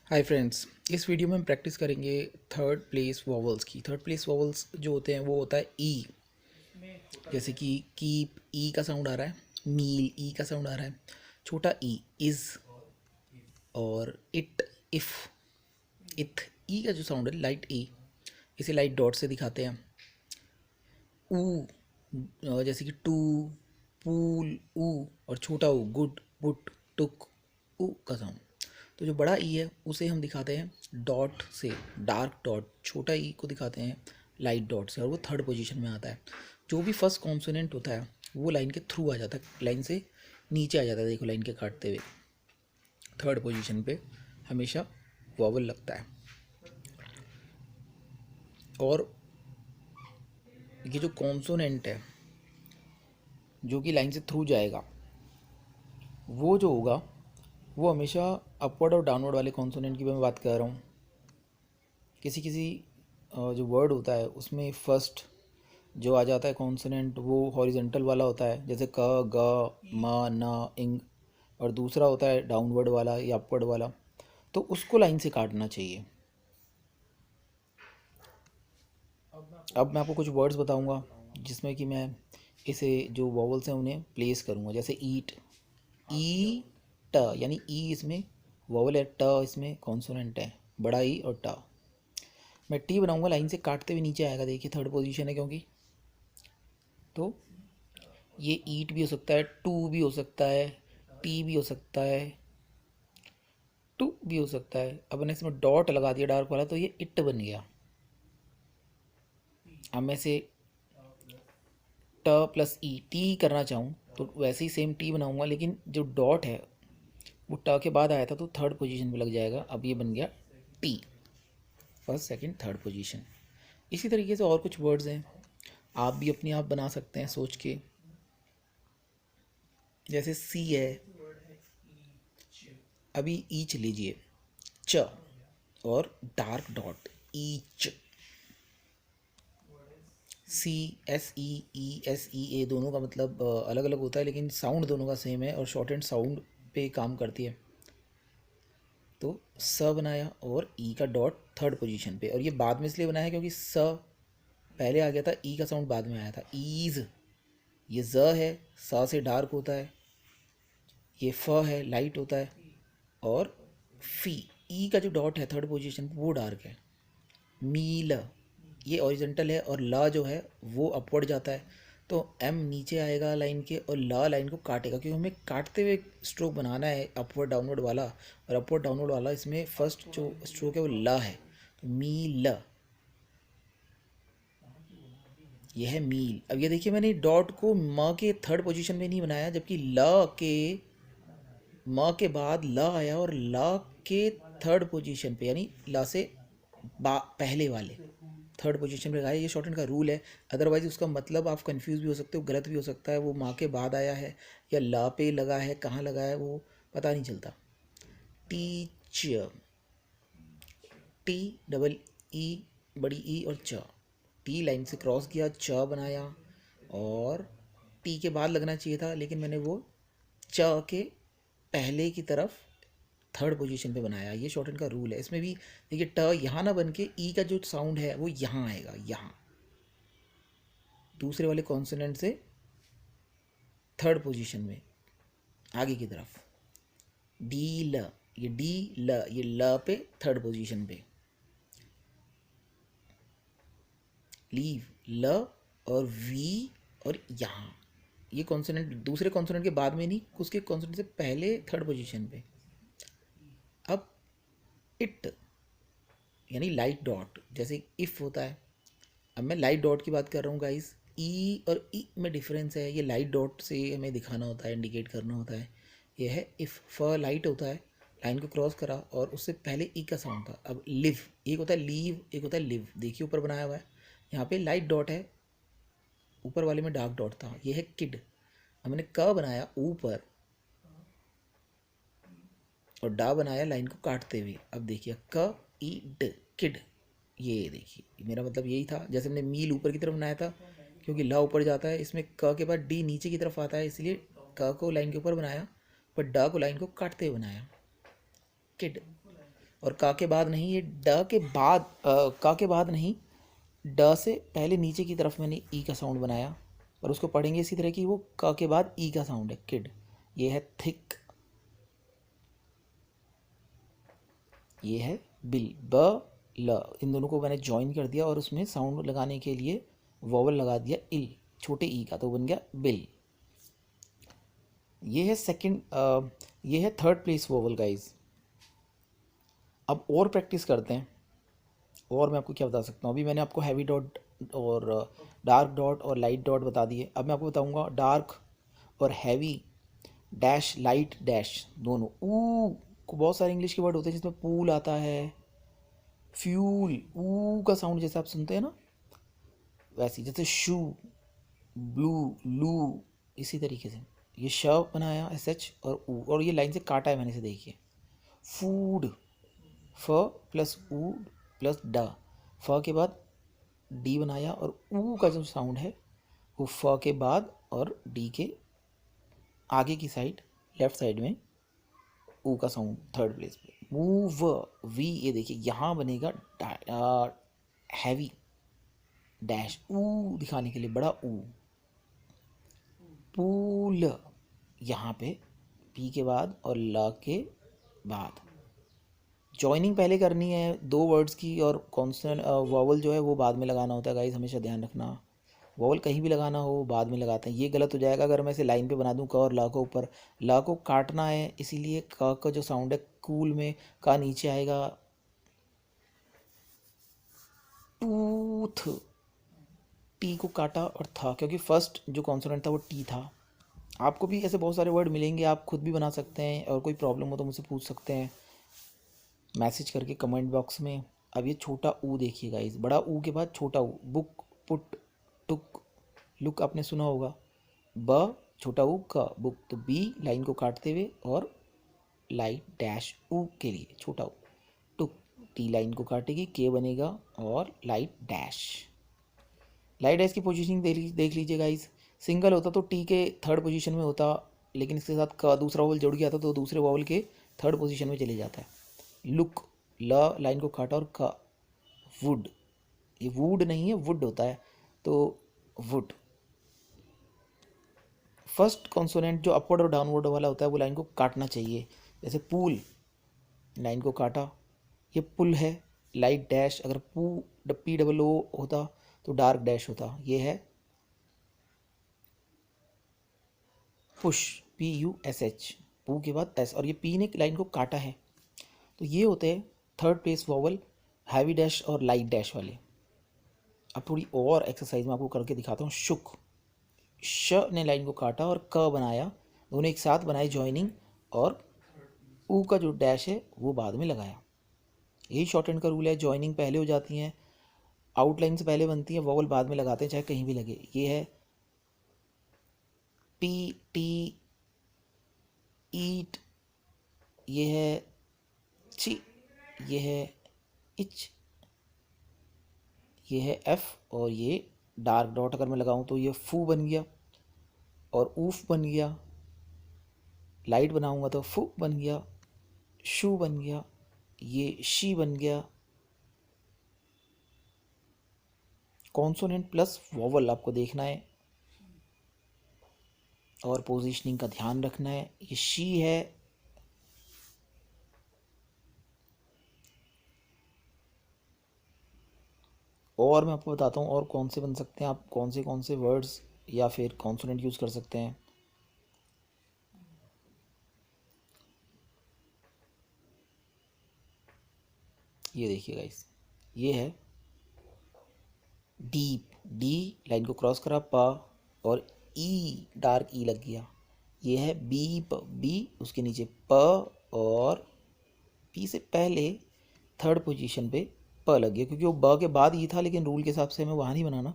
Hi friends, इस video में हम प्रैक्टिस करेंगे थर्ड प्लेस वॉवल्स की। थर्ड प्लेस वॉवल्स जो होते हैं वो होता है ई। जैसे कि कीप ई का साउंड आ रहा है, मील ई का साउंड आ रहा है, छोटा ई इज़, और इट इफ़ इथ ई का जो साउंड है लाइट ई, इसे लाइट डॉट से दिखाते हैं। ऊ जैसे कि टू, पूल ऊ, और छोटा ऊ गुड पुट टुक ऊ का साउंड। तो जो बड़ा ई है उसे हम दिखाते हैं डॉट से, डार्क डॉट। छोटा ई को दिखाते हैं लाइट डॉट से, और वो थर्ड पोजीशन में आता है। जो भी फर्स्ट कॉन्सोनेंट होता है वो लाइन के थ्रू आ जाता है, लाइन से नीचे आ जाता है। देखो लाइन के काटते हुए थर्ड पोजीशन पे हमेशा वॉवल लगता है। और ये जो कॉन्सोनेंट है जो कि लाइन से थ्रू जाएगा, वो जो होगा वो हमेशा अपवर्ड और डाउनवर्ड वाले कॉन्सोनेंट की मैं बात कर रहा हूँ। किसी किसी जो वर्ड होता है उसमें फर्स्ट जो आ जाता है कॉन्सोनेंट वो हॉरिजेंटल वाला होता है, जैसे क, ग, म, न, इंग। और दूसरा होता है डाउनवर्ड वाला या अपवर्ड वाला, तो उसको लाइन से काटना चाहिए। अब मैं आपको कुछ वर्ड्स बताऊंगा जिसमें कि मैं इसे जो वॉवल्स हैं उन्हें प्लेस करूंगा। जैसे ईट, ई ट, यानी ई इसमें वॉवल है, ट इसमें कॉन्सोनेंट है, बड़ा ई और ट। मैं टी बनाऊंगा, लाइन से काटते हुए नीचे आएगा। देखिए थर्ड पोजीशन है क्योंकि, तो ये ईट भी हो सकता है, टू भी हो सकता है, टी भी हो सकता है, टू भी हो सकता है। अब मैंने इसमें डॉट लगा दिया डार्क वाला, तो ये इट बन गया। अब मैं इसे ट प्लस ई टी करना चाहूँ तो वैसे ही सेम टी बनाऊंगा, लेकिन जो डॉट है वो ट के बाद आया था तो थर्ड पोजीशन पे लग जाएगा। अब ये बन गया T, first second third position. इसी तरीके से और कुछ वर्ड्स हैं, आप भी अपने आप बना सकते हैं सोच के। जैसे सी है, अभी ईच लीजिए, च और dark dot, each. C S S E A दोनों का मतलब अलग अलग होता है, लेकिन साउंड दोनों का सेम है और शॉर्ट एंड साउंड पे काम करती है। तो स बनाया और ई का डॉट थर्ड पोजीशन पे, और ये बाद में इसलिए बनाया क्योंकि स पहले आ गया था, ई का साउंड बाद में आया था, ईज। ये ज है, सा से डार्क होता है, ये फ है लाइट होता है, और फी ई का जो डॉट है थर्ड पोजीशन पे वो डार्क है। मील ये ओरिजेंटल है, और ला जो है वो अपवर्ड जाता है, तो एम नीचे आएगा लाइन के और ला लाइन को काटेगा, क्योंकि हमें काटते हुए स्ट्रोक बनाना है अपवर्ड डाउनवर्ड वाला। और अपवर्ड डाउनवर्ड वाला इसमें फर्स्ट जो स्ट्रोक है वो ला है, तो मील, यह है मील। अब ये देखिए मैंने डॉट को म के थर्ड पोजीशन में नहीं बनाया, जबकि ल के म के बाद ला आया और ला के थर्ड पोजीशन पे, यानी ला से पहले वाले थर्ड पोजीशन पे लगाया। ये शॉर्टहैंड का रूल है, अदरवाइज उसका मतलब आप कंफ्यूज भी हो सकते हो, गलत भी हो सकता है। वो माँ के बाद आया है या ला पे लगा है, कहाँ लगा है वो पता नहीं चलता। टीच, टी डबल ई, बड़ी ई और च, टी लाइन से क्रॉस किया, च बनाया, और टी के बाद लगना चाहिए था लेकिन मैंने वो च के पहले की तरफ थर्ड पोजीशन पे बनाया। ये शॉर्टहैंड का रूल है। इसमें भी देखिए ट यहाँ ना बन के ई का जो साउंड है वो यहाँ आएगा, यहाँ दूसरे वाले कॉन्सोनेंट से थर्ड पोजीशन में आगे की तरफ। डी ल, ये डी ल, ये ल पे थर्ड पोजीशन पे। लीव ल और वी, और यहाँ ये कॉन्सोनेंट दूसरे कॉन्सोनेंट के बाद में नहीं, उसके कॉन्सोनेंट से पहले थर्ड पोजीशन पे। अब इट यानी लाइट डॉट, जैसे इफ़ होता है। अब मैं लाइट डॉट की बात कर रहा हूँ गाइस, ई और ई में डिफरेंस है। ये लाइट डॉट से हमें दिखाना होता है, इंडिकेट करना होता है। ये है इफ़, फ लाइट होता है, लाइन को क्रॉस करा और उससे पहले ई का साउंड था। अब लिव, एक होता है लीव, एक होता है लिव। देखिए ऊपर बनाया हुआ है, यहाँ पे लाइट डॉट है, ऊपर वाले में डार्क डॉट था। ये है किड। अब मैंने क बनाया ऊपर और डा बनाया लाइन को काटते हुए। अब देखिए क ई ड, किड। ये देखिए मेरा मतलब यही था। जैसे हमने मील ऊपर की तरफ बनाया था, क्योंकि ला ऊपर जाता है, इसमें क के बाद डी नीचे की तरफ आता है, इसलिए क को लाइन के ऊपर बनाया, पर डा को लाइन को काटते हुए बनाया, किड। और का के बाद नहीं, ये ड के बाद का के बाद नहीं, ड से पहले नीचे की तरफ मैंने ई का साउंड बनाया और उसको पढ़ेंगे इसी तरह की, वो क के बाद ई का साउंड है, किड। ये है थिक, ये है बिल, ब ल, इन दोनों को मैंने ज्वाइन कर दिया और उसमें साउंड लगाने के लिए वॉवल लगा दिया इल, छोटे ई का, तो बन गया बिल। ये है सेकंड, ये है थर्ड प्लेस वॉवल गाइज। अब और प्रैक्टिस करते हैं। और मैं आपको क्या बता सकता हूँ, अभी मैंने आपको हैवी डॉट और डार्क डॉट और लाइट डॉट बता दिए। अब मैं आपको बताऊँगा डार्क और हैवी डैश, लाइट डैश दोनों। ऊ को बहुत सारे इंग्लिश के वर्ड होते हैं जिसमें पूल आता है, फ्यूल, ऊ का साउंड जैसे आप सुनते हैं ना वैसी, जैसे शू, ब्लू, लू, इसी तरीके से ये श बनाया एस एच और ऊ, और ये लाइन से काटा है मैंने इसे, देखिए फूड, फ प्लस ऊ प्लस ड, फ के बाद डी बनाया और ऊ का जो साउंड है वो फ के बाद और डी के आगे की साइड लेफ्ट साइड में ऊ का साउंड थर्ड प्लेस पे। मूव, वी, ये देखिए यहाँ बनेगा हैवी डैश, ऊ दिखाने के लिए बड़ा ऊ। पूल, यहाँ पे पी के बाद और ल के बाद जॉइनिंग पहले करनी है दो वर्ड्स की, और कॉन्सोनेंट वॉवल जो है वो बाद में लगाना होता है गाइस, हमेशा ध्यान रखना। वॉवल कहीं भी लगाना हो बाद में लगाते हैं, ये गलत हो जाएगा अगर मैं इसे लाइन पे बना दूं क और ला को ऊपर। ला को काटना है, इसीलिए क का जो साउंड है कूल में का नीचे आएगा। टूथ, टी को काटा और था, क्योंकि फर्स्ट जो कॉन्सोनेंट था वो टी था। आपको भी ऐसे बहुत सारे वर्ड मिलेंगे, आप खुद भी बना सकते हैं, और कोई प्रॉब्लम हो तो मुझसे पूछ सकते हैं मैसेज करके कमेंट बॉक्स में। अब ये छोटा ऊ देखिए गाइस, बड़ा ऊ के बाद छोटा ऊ, बुक, पुट, टुक, लुक आपने सुना होगा। ब छोटा ऊ क, बुक, तो बी लाइन को काटते हुए और लाइट डैश ऊ के लिए छोटा ऊ, टुक, टी लाइन को काटेगी, के बनेगा और लाइट डैश। लाइट डैश की पोजीशनिंग देख लीजिए गाइस, सिंगल होता तो टी के थर्ड पोजीशन में होता, लेकिन इसके साथ का दूसरा वॉवल जुड़ गया था तो दूसरे वॉवल के थर्ड पोजीशन में चले जाता है। लुक, ल लाइन को काटा और का, वुड, ये वुड नहीं है वुड होता है, तो वुड। फर्स्ट कॉन्सोनेंट जो अपवर्ड और डाउनवर्ड वाला होता है वो लाइन को काटना चाहिए, जैसे पूल, लाइन को काटा, ये पुल है, लाइट डैश, अगर पी डबल ओ होता तो डार्क डैश होता। ये है push, P U S H, पू के बाद एस, और ये पी ने लाइन को काटा है। तो ये होते हैं third place vowel, heavy dash और लाइट डैश वाले। अब थोड़ी और एक्सरसाइज में आपको करके दिखाता हूँ। शुक, श ने लाइन को काटा और क बनाया, दोनों एक साथ बनाए जॉइनिंग, और ऊ का जो डैश है वो बाद में लगाया। यही शॉर्ट हैंड का रूल है, जॉइनिंग पहले हो जाती हैं, आउटलाइन से पहले बनती है, वॉवल बाद में लगाते हैं चाहे कहीं भी लगे। ये है पी, टी, ईट, ये है ची, ये है इच, ये है एफ, और ये डार्क डॉट अगर मैं लगाऊं तो ये फू बन गया और ऊफ बन गया। लाइट बनाऊंगा तो फू बन गया, शू बन गया, ये शी बन गया। कॉन्सोनेंट प्लस वॉवल आपको देखना है और पोजीशनिंग का ध्यान रखना है। ये शी है, और मैं आपको बताता हूँ और कौन से बन सकते हैं, आप कौन से वर्ड्स या फिर कॉन्सोनेंट यूज़ कर सकते हैं। ये देखिए गाइस, ये है डीप, डी लाइन को क्रॉस करा, प और ई, डार्क ई लग गया। ये है बीप, बी उसके नीचे प, और पी से पहले थर्ड पोजीशन पे प लग गया, क्योंकि वो ब के बाद ई था, लेकिन रूल के हिसाब से हमें वहाँ नहीं बनाना,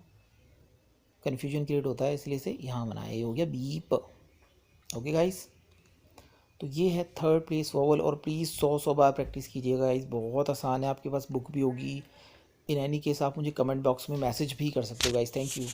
कन्फ्यूजन क्रिएट होता है, इसलिए से यहाँ बनाया, ये हो गया बीप। ओके गाइस, तो ये है थर्ड प्लेस वॉवल, और प्लीज़ 100 बार प्रैक्टिस कीजिएगा गाइस, बहुत आसान है, आपके पास बुक भी होगी। इन एनी केस आप मुझे कमेंट बॉक्स में मैसेज भी कर सकते हो गाइस। Thank you.